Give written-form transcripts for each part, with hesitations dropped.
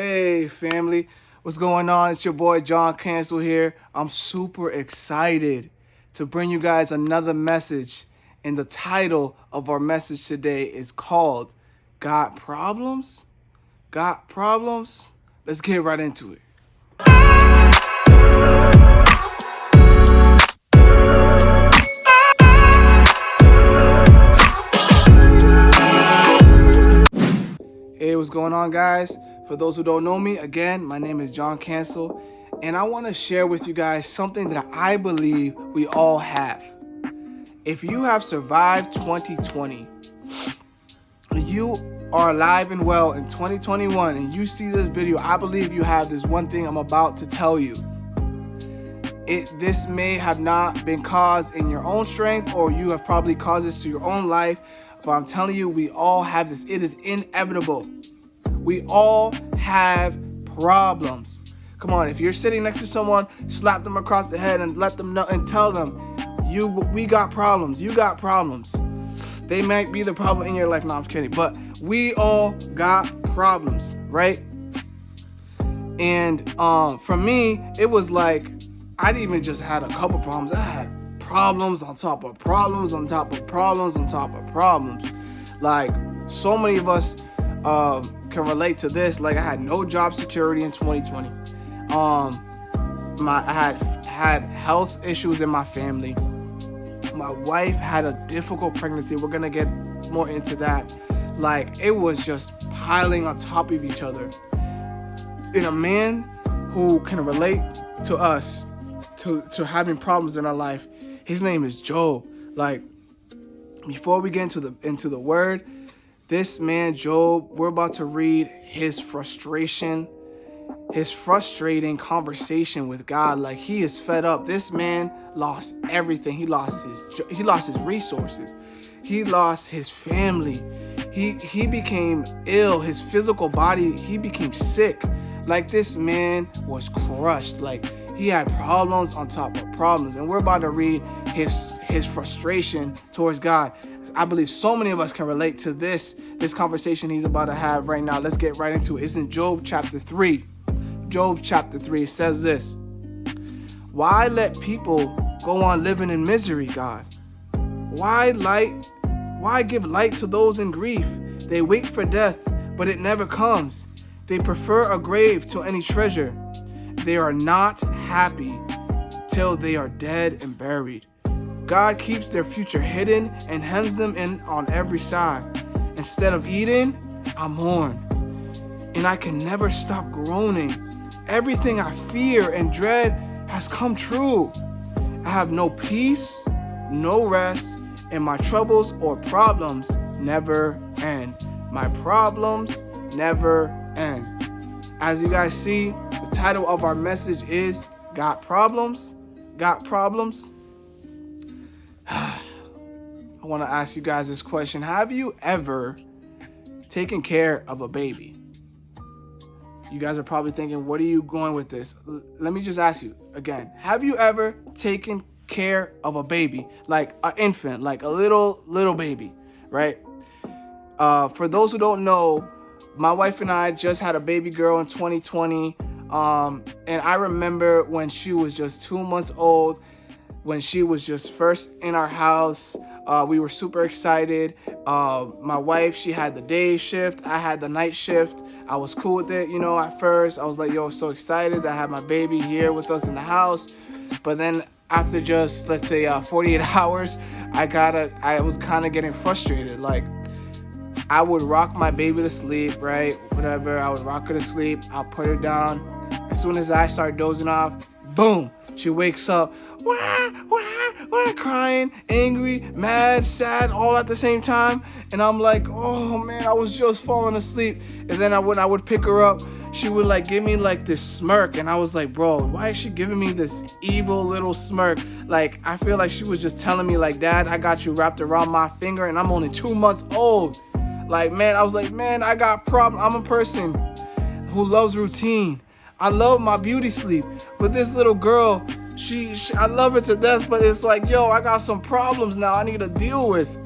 Hey family, what's going on? It's your boy John Cancel here. I'm super excited to bring you guys another message. And the title of our message today is called Got Problems? Got Problems? Let's get right into it. Hey, what's going on, guys? For those who don't know me, again, my name is John Cancel, and I want to share with you guys something that I believe we all have. If you have survived 2020, you are alive and well in 2021, and you see this video, I believe you have this one thing I'm about to tell you. This may have not been caused in your own strength, or you have probably caused this to your own life, but I'm telling you, we all have this. It is inevitable. We all have problems. Come on, if you're sitting next to someone, slap them across the head and let them know and tell them, we got problems. You got problems. They might be the problem in your life. No, I'm kidding. But we all got problems, right? And for me, it was like I didn't even just had a couple problems. I had problems on top of problems on top of problems on top of problems. Like, so many of us can relate to this. Like, I had no job security in 2020. I had health issues in my family. My wife had a difficult pregnancy. We're gonna get more into that. Like, it was just piling on top of each other. And a man who can relate to us, to having problems in our life, his name is Job. Like, before we get into the word, this man Job, we're about to read his frustration, his frustrating conversation with God. Like, he is fed up. This man lost everything. He lost his resources. He lost his family. He became ill. His physical body, he became sick. Like, this man was crushed. Like, he had problems on top of problems. And we're about to read his frustration towards God. I believe so many of us can relate to this conversation he's about to have right now. Let's get right into it. It's in Job chapter 3. Job chapter 3 says this: "Why let people go on living in misery, God? Why give light to those in grief? They wait for death, but it never comes. They prefer a grave to any treasure. They are not happy till they are dead and buried. God keeps their future hidden and hems them in on every side. Instead of eating, I mourn, and I can never stop groaning. Everything I fear and dread has come true. I have no peace, no rest, and my troubles or problems never end." My problems never end. As you guys see, the title of our message is Got Problems? Got Problems? I want to ask you guys this question. Have you ever taken care of a baby? You guys are probably thinking, what are you going with this? Let me just ask you again. Have you ever taken care of a baby? Like an infant, like a little baby, right? For those who don't know, my wife and I just had a baby girl in 2020. And I remember when she was just 2 months old, when she was just first in our house. We were super excited. My wife, she had the day shift. I had the night shift. I was cool with it, at first. I was like, yo, so excited to have my baby here with us in the house. But then after just, let's say, 48 hours, I was kind of getting frustrated. Like, I would rock my baby to sleep, right? Whatever, I would rock her to sleep. I'll put her down. As soon as I start dozing off, boom, she wakes up, wah, wah, wah, crying, angry, mad, sad, all at the same time. And I'm like, oh man, I was just falling asleep. And then when I would pick her up, she would like give me like this smirk. And I was like, bro, why is she giving me this evil little smirk? Like, I feel like she was just telling me like, Dad, I got you wrapped around my finger and I'm only 2 months old. Like, man, I was like, man, I got problems. I'm a person who loves routine. I love my beauty sleep. But this little girl, she I love her to death, but it's like, yo, I got some problems now I need to deal with,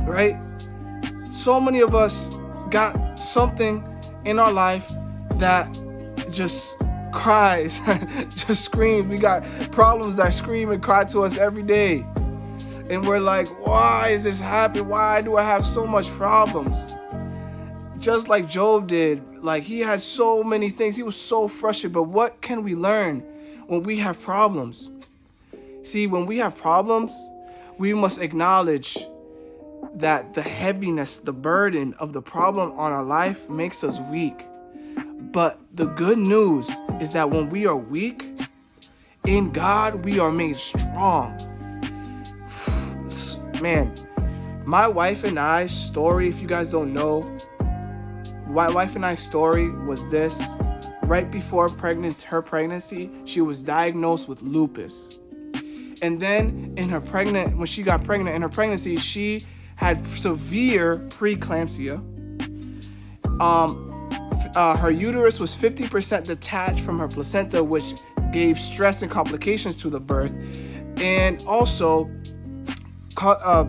right? So many of us got something in our life that just cries, just screams. We got problems that scream and cry to us every day. And we're like, why is this happening? Why do I have so much problems? Just like Job did, like he had so many things. He was so frustrated. But what can we learn when we have problems? See, when we have problems, we must acknowledge that the heaviness, the burden of the problem on our life makes us weak. But the good news is that when we are weak, in God, we are made strong. Man, my wife and I's story, if you guys don't know, my wife and I's story was this. Right before her pregnancy, she was diagnosed with lupus. And then when she got pregnant, in her pregnancy, she had severe preeclampsia. Her uterus was 50% detached from her placenta, which gave stress and complications to the birth. And also,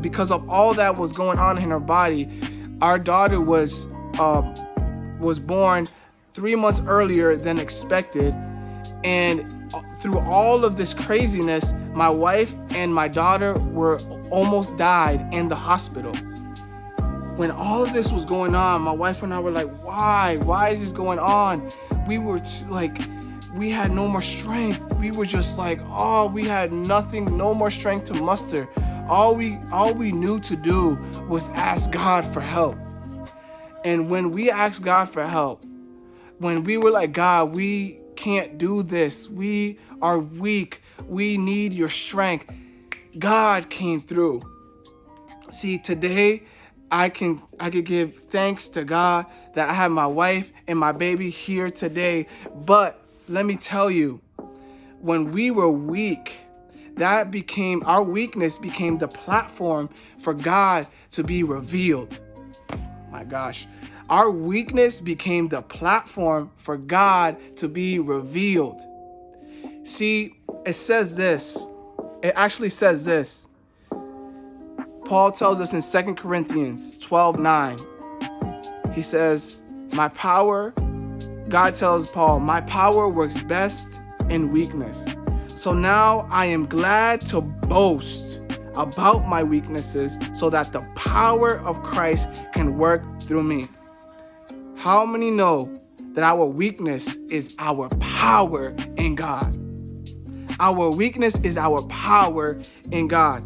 because of all that was going on in her body, our daughter was born 3 months earlier than expected. And through all of this craziness, my wife and my daughter were almost died in the hospital. When all of this was going on, my wife and I were like, why? Why is this going on? We were we had no more strength. We were just like, oh, we had nothing, no more strength to muster. All we knew to do was ask God for help. And when we asked God for help, when we were like, God, we can't do this. We are weak. We need your strength. God came through. See, today I could give thanks to God that I have my wife and my baby here today. But let me tell you, when we were weak, our weakness became the platform for God to be revealed. My gosh. Our weakness became the platform for God to be revealed. See, it says this. It actually says this. Paul tells us in 2 Corinthians 12:9. He says, God tells Paul, my power works best in weakness. So now I am glad to boast about my weaknesses so that the power of Christ can work through me. How many know that our weakness is our power in God? Our weakness is our power in God.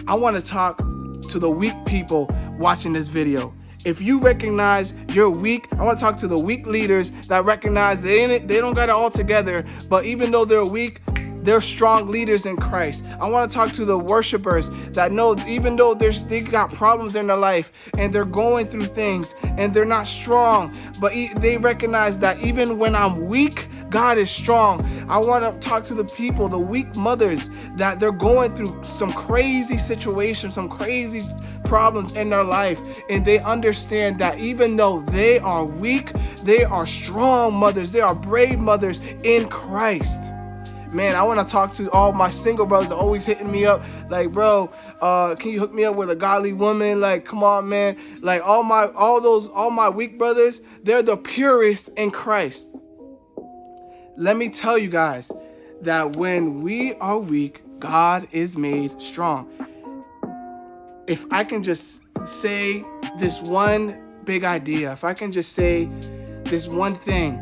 I want to talk to the weak people watching this video. If you recognize you're weak, I want to talk to the weak leaders that recognize they don't got it all together, but even though they're weak, they're strong leaders in Christ. I want to talk to the worshipers that know even though they got problems in their life and they're going through things and they're not strong, but they recognize that even when I'm weak, God is strong. I want to talk to the people, the weak mothers, that they're going through some crazy situations, some crazy problems in their life, and they understand that even though they are weak, they are strong mothers. They are brave mothers in Christ. Man, I want to talk to all my single brothers that are always hitting me up. Like, bro, can you hook me up with a godly woman? Like, come on, man. Like, all my weak brothers, they're the purest in Christ. Let me tell you guys that when we are weak, God is made strong. If I can just say this one big idea, if I can just say this one thing,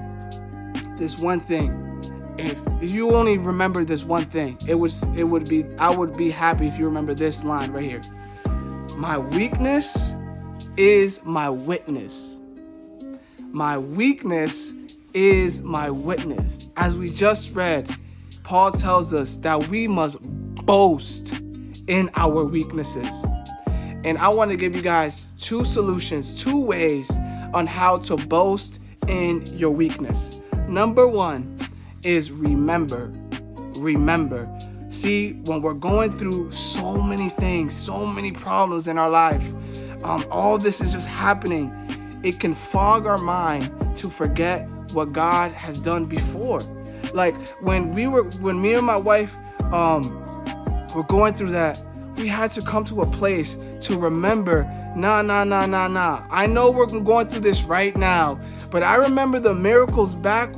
if you only remember this one thing, I would be happy if you remember this line right here. My weakness is my witness. My weakness is my witness. As we just read, Paul tells us that we must boast in our weaknesses. And I want to give you guys two solutions, two ways on how to boast in your weakness. Number one is remember. See, when we're going through so many things, so many problems in our life, all this is just happening. It can fog our mind to forget what God has done before. Like when me and my wife were going through that, we had to come to a place to remember Nah. I know we're going through this right now, but I remember the miracles back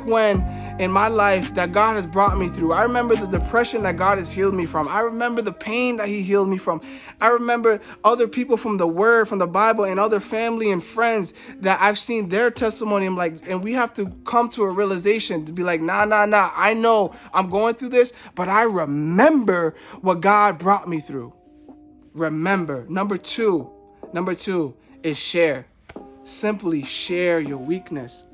when in my life that God has brought me through. I remember the depression that God has healed me from. I remember the pain that he healed me from. I remember other people from the word, from the Bible, and other family and friends that I've seen their testimony. I'm like, and we have to come to a realization to be like, nah. I know I'm going through this, but I remember what God brought me through. Remember. Number two is share. Simply share your weakness.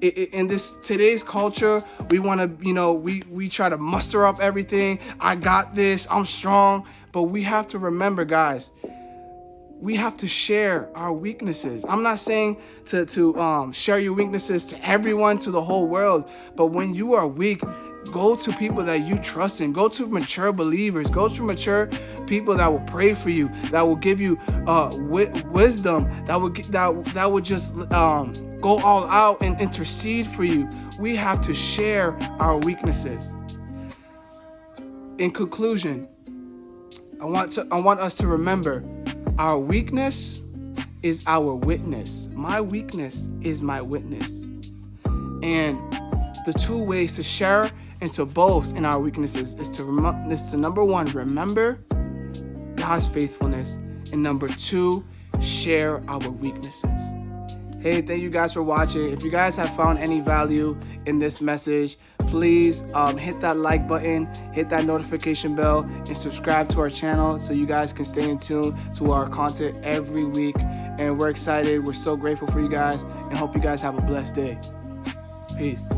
In this today's culture, we want to, we try to muster up everything. I got this, I'm strong. But we have to remember, guys, we have to share our weaknesses. I'm not saying to share your weaknesses to everyone, to the whole world. But when you are weak, go to people that you trust in. Go to mature believers. Go to mature people that will pray for you, that will give you wisdom, that would just go all out and intercede for you. We have to share our weaknesses. In conclusion, I want us to remember, our weakness is our witness. My weakness is my witness. And the two ways to share and to boast in our weaknesses is to number one, remember God's faithfulness, and number two, share our weaknesses. Hey, thank you guys for watching. If you guys have found any value in this message, please hit that like button, hit that notification bell, and subscribe to our channel so you guys can stay in tune to our content every week. And we're excited. We're so grateful for you guys, and hope you guys have a blessed day. Peace.